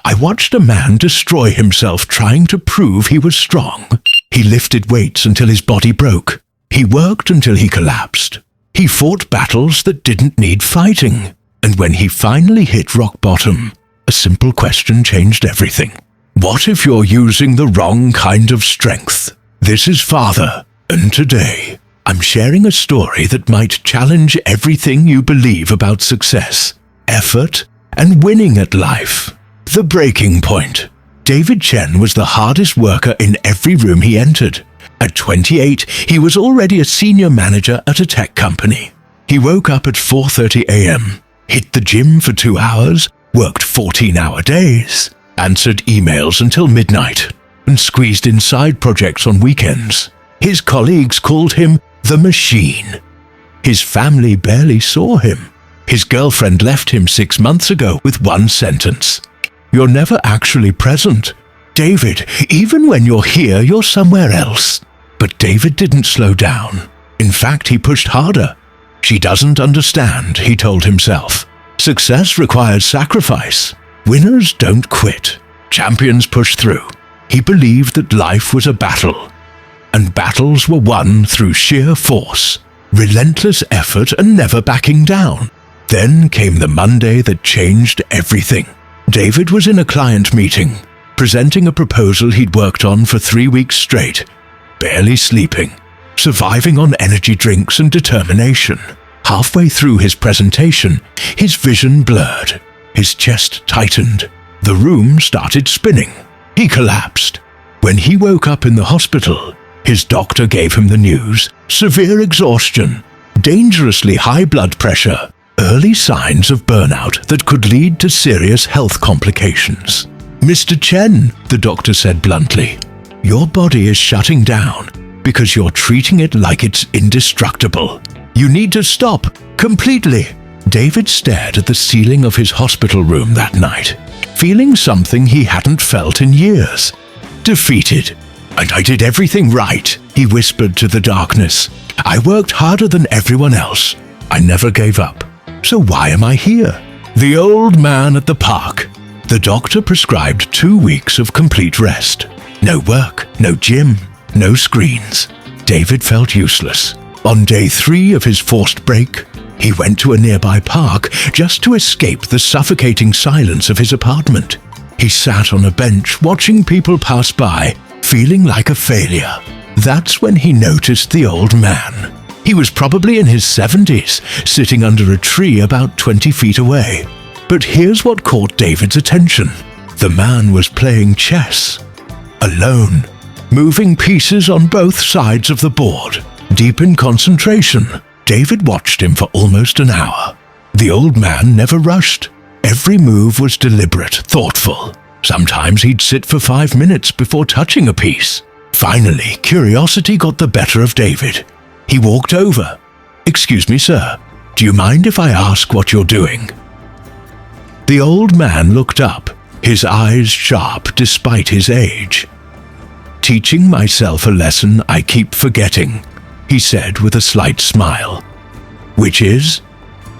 I watched a man destroy himself trying to prove he was strong. He lifted weights until his body broke. He worked until he collapsed. He fought battles that didn't need fighting. And when he finally hit rock bottom, a simple question changed everything. What if you're using the wrong kind of strength? This is Father, and today, I'm sharing a story that might challenge everything you believe about success, effort, and winning at life. The breaking point. David Chen was the hardest worker in every room he entered. At 28, he was already a senior manager at a tech company. He woke up at 4:30 a.m., hit the gym for 2 hours, worked 14-hour days, answered emails until midnight, and squeezed in side projects on weekends. His colleagues called him the Machine. His family barely saw him. His girlfriend left him 6 months ago with one sentence. You're never actually present. David, even when you're here, you're somewhere else. But David didn't slow down. In fact, he pushed harder. She doesn't understand, he told himself. Success requires sacrifice. Winners don't quit. Champions push through. He believed that life was a battle. And battles were won through sheer force, relentless effort, and never backing down. Then came the Monday that changed everything. David was in a client meeting, presenting a proposal he'd worked on for 3 weeks straight, barely sleeping, surviving on energy drinks and determination. Halfway through his presentation, his vision blurred. His chest tightened. The room started spinning. He collapsed. When he woke up in the hospital, his doctor gave him the news: severe exhaustion, dangerously high blood pressure, early signs of burnout that could lead to serious health complications. Mr. Chen, the doctor said bluntly, your body is shutting down because you're treating it like it's indestructible. You need to stop completely. David stared at the ceiling of his hospital room that night, feeling something he hadn't felt in years. Defeated. And I did everything right, he whispered to the darkness. I worked harder than everyone else. I never gave up. So why am I here? The old man at the park. The doctor prescribed 2 weeks of complete rest. No work, no gym, no screens. David felt useless. On day 3 of his forced break, he went to a nearby park just to escape the suffocating silence of his apartment. He sat on a bench watching people pass by, feeling like a failure. That's when he noticed the old man. He was probably in his 70s, sitting under a tree about 20 feet away. But here's what caught David's attention. The man was playing chess. Alone, moving pieces on both sides of the board. Deep in concentration, David watched him for almost an hour. The old man never rushed. Every move was deliberate, thoughtful. Sometimes he'd sit for 5 minutes before touching a piece. Finally, curiosity got the better of David. He walked over. Excuse me, sir. Do you mind if I ask what you're doing? The old man looked up, his eyes sharp despite his age. Teaching myself a lesson I keep forgetting, he said with a slight smile. Which is?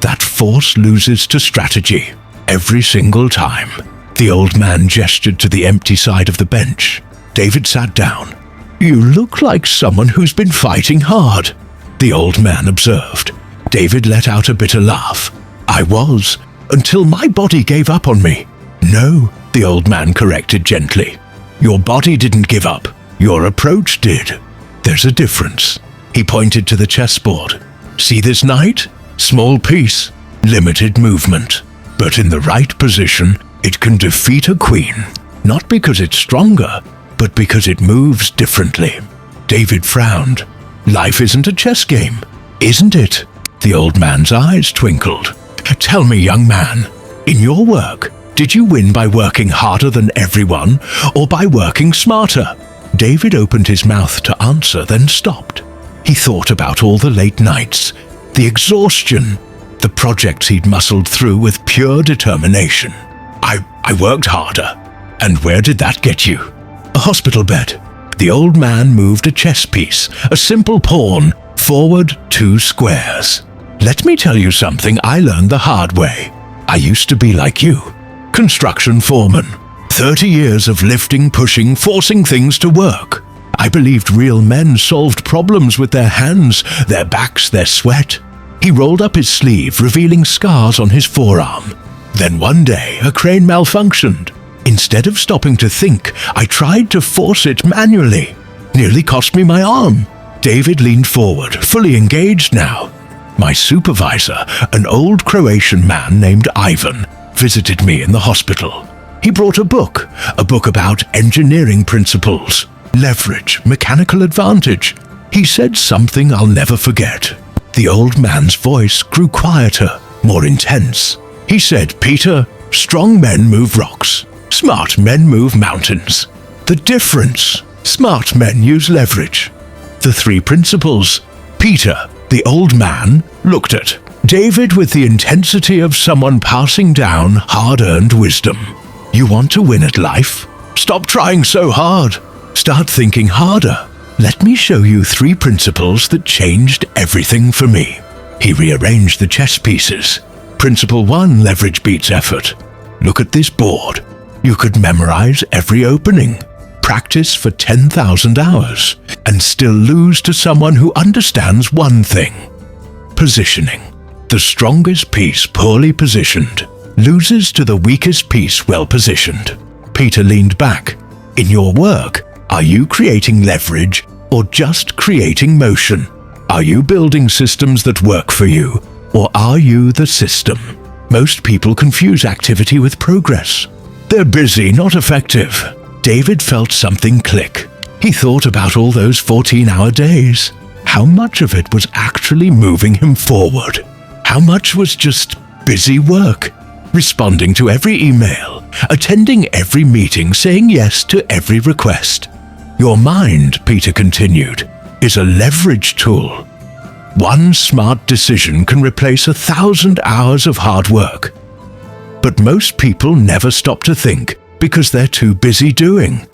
That force loses to strategy every single time. The old man gestured to the empty side of the bench. David sat down. You look like someone who's been fighting hard, the old man observed. David let out a bitter laugh. I was, until my body gave up on me. No, the old man corrected gently. Your body didn't give up. Your approach did. There's a difference. He pointed to the chessboard. See this knight? Small piece, limited movement. But in the right position, it can defeat a queen. Not because it's stronger, but because it moves differently. David frowned. Life isn't a chess game, isn't it? The old man's eyes twinkled. Tell me, young man, in your work, did you win by working harder than everyone or by working smarter? David opened his mouth to answer, then stopped. He thought about all the late nights, the exhaustion, the projects he'd muscled through with pure determination. I worked harder. And where did that get you? A hospital bed. The old man moved a chess piece, a simple pawn, forward 2 squares. Let me tell you something I learned the hard way. I used to be like you. Construction foreman. 30 years of lifting, pushing, forcing things to work. I believed real men solved problems with their hands, their backs, their sweat. He rolled up his sleeve, revealing scars on his forearm. Then one day, a crane malfunctioned. Instead of stopping to think, I tried to force it manually. Nearly cost me my arm. David leaned forward, fully engaged now. My supervisor, an old Croatian man named Ivan, visited me in the hospital. He brought a book about engineering principles, leverage, mechanical advantage. He said something I'll never forget. The old man's voice grew quieter, more intense. He said, "Peter, strong men move rocks. Smart men move mountains. The difference, smart men use leverage." The three principles. Peter, the old man, looked at David with the intensity of someone passing down hard-earned wisdom. You want to win at life? Stop trying so hard. Start thinking harder. Let me show you three principles that changed everything for me. He rearranged the chess pieces. Principle 1, leverage beats effort. Look at this board. You could memorize every opening, practice for 10,000 hours, and still lose to someone who understands one thing. Positioning. The strongest piece poorly positioned loses to the weakest piece well positioned. Peter leaned back. In your work, are you creating leverage or just creating motion? Are you building systems that work for you, or are you the system? Most people confuse activity with progress. They're busy, not effective. David felt something click. He thought about all those 14-hour days. How much of it was actually moving him forward? How much was just busy work? Responding to every email, attending every meeting, saying yes to every request. Your mind, Peter continued, is a leverage tool. One smart decision can replace 1,000 hours of hard work. But most people never stop to think because they're too busy doing.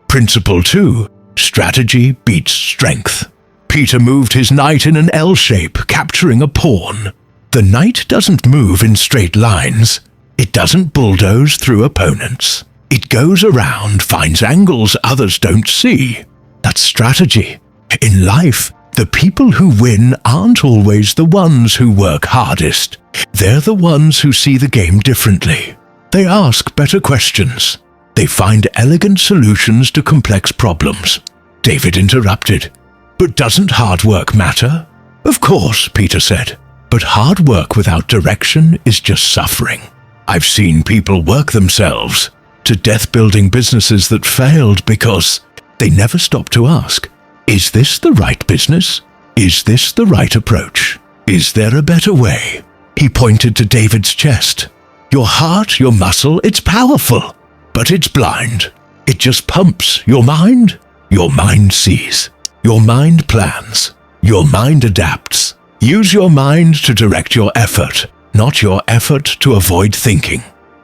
Principle 2, strategy beats strength. Peter moved his knight in an L shape, capturing a pawn. The knight doesn't move in straight lines. It doesn't bulldoze through opponents. It goes around, finds angles others don't see. That's strategy. In life, the people who win aren't always the ones who work hardest. They're the ones who see the game differently. They ask better questions. They find elegant solutions to complex problems. David interrupted. But doesn't hard work matter? Of course, Peter said. But hard work without direction is just suffering. I've seen people work themselves to death building businesses that failed because they never stopped to ask, is this the right business? Is this the right approach? Is there a better way? He pointed to David's chest. Your heart, your muscle, it's powerful, but it's blind. It just pumps. Your mind sees. Your mind plans. Your mind adapts. Use your mind to direct your effort, not your effort to avoid thinking.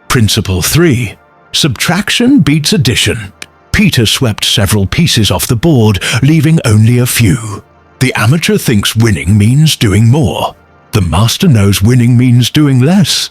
Principle 3. Subtraction beats addition. Peter swept several pieces off the board, leaving only a few. The amateur thinks winning means doing more. The master knows winning means doing less.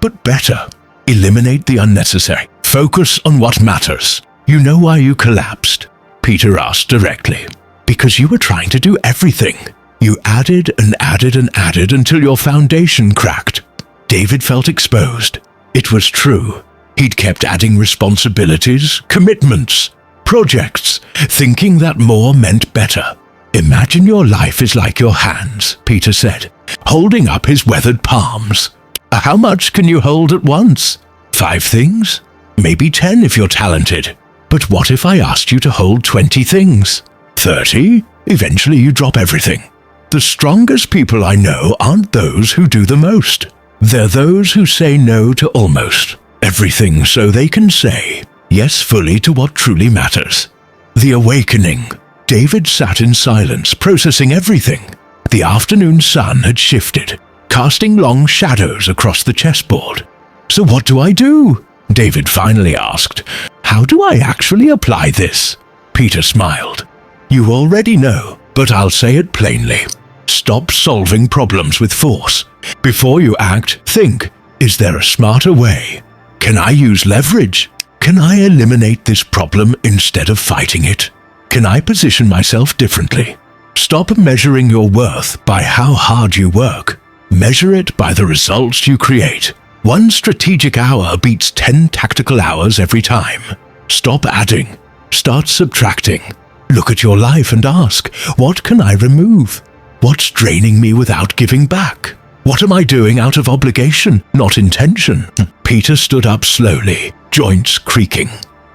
But better. Eliminate the unnecessary. Focus on what matters. You know why you collapsed? Peter asked directly. Because you were trying to do everything. You added and added and added until your foundation cracked. David felt exposed. It was true. He'd kept adding responsibilities, commitments, projects, thinking that more meant better. Imagine your life is like your hands, Peter said, holding up his weathered palms. How much can you hold at once? 5 things? Maybe 10 if you're talented. But what if I asked you to hold 20 things? 30? Eventually you drop everything. The strongest people I know aren't those who do the most. They're those who say no to almost everything so they can say yes fully to what truly matters. The awakening. David sat in silence, processing everything. The afternoon sun had shifted, casting long shadows across the chessboard. So what do I do? David finally asked. How do I actually apply this? Peter smiled. You already know, but I'll say it plainly. Stop solving problems with force. Before you act, think, is there a smarter way? Can I use leverage? Can I eliminate this problem instead of fighting it? Can I position myself differently? Stop measuring your worth by how hard you work. Measure it by the results you create. 1 strategic hour beats 10 tactical hours every time. Stop adding. Start subtracting. Look at your life and ask, what can I remove? What's draining me without giving back? What am I doing out of obligation, not intention? Peter stood up slowly, joints creaking.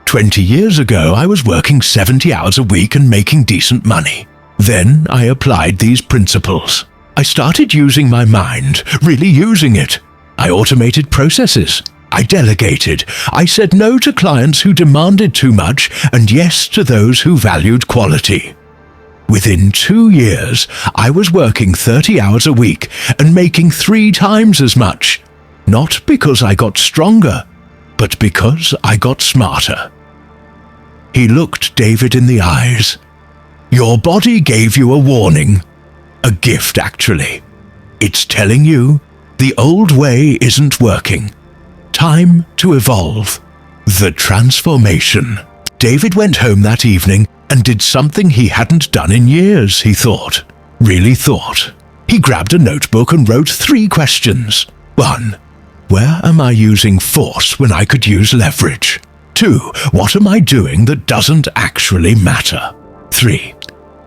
20 years ago, I was working 70 hours a week and making decent money. Then I applied these principles. I started using my mind, really using it. I automated processes. I delegated. I said no to clients who demanded too much and yes to those who valued quality. Within 2 years, I was working 30 hours a week and making 3 times as much. Not because I got stronger, but because I got smarter. He looked David in the eyes. Your body gave you a warning. A gift, actually. It's telling you the old way isn't working. Time to evolve. The transformation. David went home that evening and did something he hadn't done in years, he thought. Really thought. He grabbed a notebook and wrote 3 questions. 1. Where am I using force when I could use leverage? 2. What am I doing that doesn't actually matter? 3.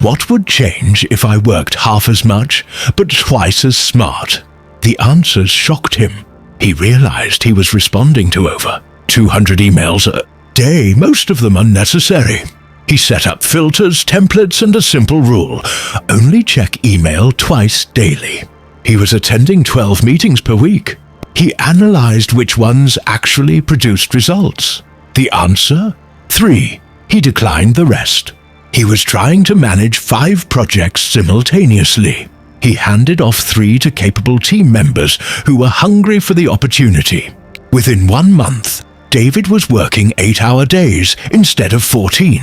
What would change if I worked half as much, but twice as smart? The answers shocked him. He realized he was responding to over 200 emails a day, most of them unnecessary. He set up filters, templates, and a simple rule. Only check email twice daily. He was attending 12 meetings per week. He analyzed which ones actually produced results. The answer? 3. He declined the rest. He was trying to manage 5 projects simultaneously. He handed off 3 to capable team members who were hungry for the opportunity. Within 1 month, David was working 8-hour days instead of 14.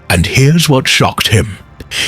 And here's what shocked him.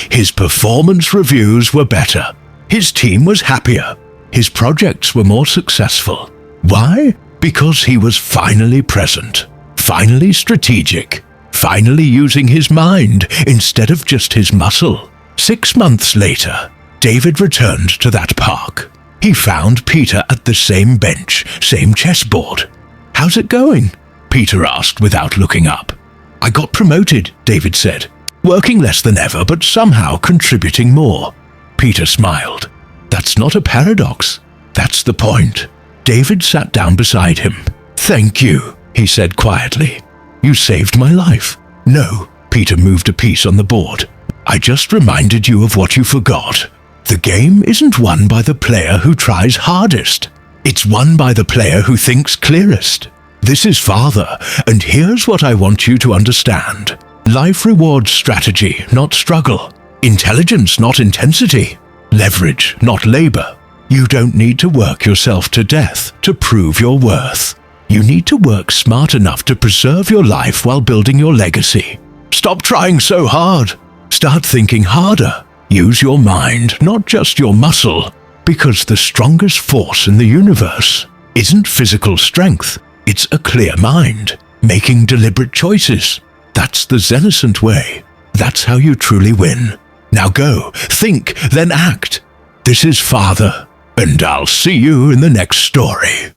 His performance reviews were better. His team was happier. His projects were more successful. Why? Because he was finally present, finally strategic, finally using his mind instead of just his muscle. 6 months later, David returned to that park. He found Peter at the same bench, same chessboard. How's it going? Peter asked without looking up. I got promoted, David said. Working less than ever, but somehow contributing more. Peter smiled. That's not a paradox. That's the point. David sat down beside him. Thank you, he said quietly. You saved my life. No, Peter moved a piece on the board. I just reminded you of what you forgot. The game isn't won by the player who tries hardest. It's won by the player who thinks clearest. This is Father, and here's what I want you to understand. Life rewards strategy, not struggle. Intelligence, not intensity. Leverage, not labor. You don't need to work yourself to death to prove your worth. You need to work smart enough to preserve your life while building your legacy. Stop trying so hard. Start thinking harder. Use your mind, not just your muscle, because the strongest force in the universe isn't physical strength. It's a clear mind, making deliberate choices. That's the Zenascent way. That's how you truly win. Now go, think, then act. This is Father, and I'll see you in the next story.